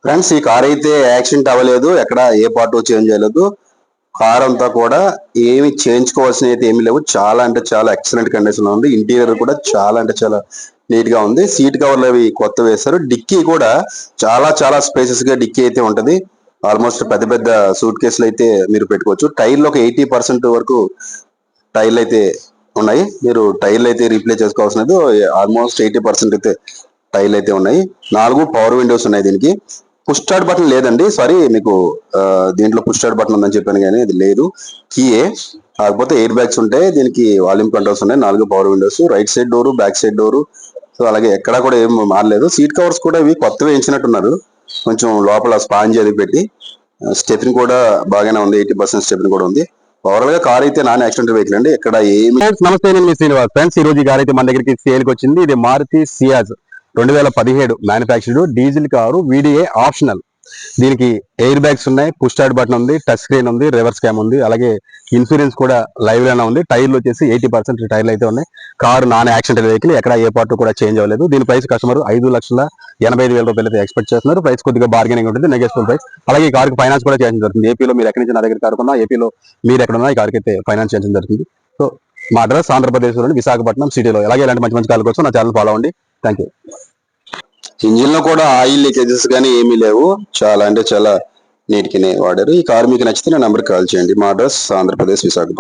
Friends, ఈ car అయితే accident అవ్వలేదు, ఎక్కడ ఏ పార్ట్ చేంజ్ అవ్వలేదు. కార్ అంతా కూడా ఏమి చేయించుకోవాల్సిన అయితే ఏమి లేవు. చాలా అంటే చాలా ఎక్సలెంట్ కండిషన్ లో ఉంది. ఇంటీరియర్ కూడా చాలా అంటే చాలా నీట్ గా ఉంది. సీట్ కవర్లు అవి కొత్త వేశారు. డిక్కీ కూడా చాలా చాలా స్పేసెస్ గా డిక్కీ అయితే ఉంటది. ఆల్మోస్ట్ పెద్ద పెద్ద సూట్ కేసులు అయితే మీరు పెట్టుకోవచ్చు. టైర్లు ఒక 80% వరకు టైర్లు అయితే ఉన్నాయి. మీరు టైర్లు అయితే రీప్లేస్ చేసుకోవాల్సినది ఆల్మోస్ట్ 80% అయితే టైర్లు అయితే ఉన్నాయి. 4 పవర్ విండోస్ ఉన్నాయి. దీనికి పుష్ స్టార్ట్ బటన్ లేదండి, సారీ. మీకు దీంట్లో పుష్ స్టార్ట్ బటన్ ఉందని చెప్పాను కానీ అది లేదు. కీయే, కాకపోతే ఎయిర్ బ్యాగ్స్ ఉంటాయి. దీనికి వాల్యూమ్ కంట్రోల్స్ ఉన్నాయి. 4 power Windows, right side door, back side door. So అలాగే ఎక్కడా కూడా ఏం మారలేదు. సీట్ కవర్స్ కూడా ఇవి కొత్తవి వేయించినట్టున్నారు. కొంచెం లోపల స్పాంజ్ అది పెట్టి. స్టెప్ని కూడా బాగానే ఉంది. 80% స్టెప్ని కూడా ఉంది. ఓవరాల్ గా కార్ అయితే నాన్ యాక్సిడెంట్ వెహికల్ అండి. ఇక్కడ ఏమి. నమస్తే, నేను మీ శ్రీనివాస్. ఫ్రెండ్స్, ఈ రోజు ఈ కార్ అయితే మన దగ్గరికి సేల్ కి వచ్చింది. ఇది Maruti Ciaz 2017 manufactured diesel car, VDA optional. దీనికి ఎయిర్ బ్యాగ్స్ ఉన్నాయి, పుష్ స్టార్ట్ బటన్ ఉంది, టచ్ స్క్రీన్ ఉంది, రివర్స్ క్యామ్ ఉంది, అలాగే ఇన్సూరెన్స్ కూడా లైవ్ లోనే ఉంది. టైర్లు వచ్చేసి 80% టైర్లు అయితే ఉన్నాయి. కారు నాన్ యాక్సిడెంట్ వెహికల్, ఎక్కడ ఏ పార్ట్ కూడా చేంజ్ అవ్వలేదు. దీని ప్రైస్ కస్టమర్ 5,85,000 రూపాయలు అయితే ఎక్స్పెక్ట్ చేస్తున్నారు. ప్రైస్ కొద్దిగా బార్గెనింగ్ ఉంటుంది, నెగోషియబుల్ ప్రైస్. అలాగే ఈ కారుకి ఫైనాన్స్ కూడా చేయడం జరుగుతుంది. ఏపీలో మీరు ఎక్కడి నుంచి నా దగ్గర కారుకున్నా, ఏపీలో మీరు ఎక్కడున్నా ఈ కారుకి అయితే ఫైనాన్స్ చేయడం జరుగుతుంది. సో మా అడ్రస్ ఆంధ్రప్రదేశ్లోని విశాఖపట్నం సిటీలో. అలాగే ఇలాంటి మంచి మంచి కార్ కోసం నా ఛానల్ ఫాలో అవ్వండి. Thank you. ఇంజిన్ లో కూడా ఆయిల్ లీకేజెస్ కానీ ఏమీ లేవు. చాలా అంటే చాలా నీట్ గానే వాడారు. ఈ కార్ మీకు నచ్చితే నా నంబర్ కాల్ చేయండి. మా అడ్రస్ ఆంధ్రప్రదేశ్ విశాఖపట్నం.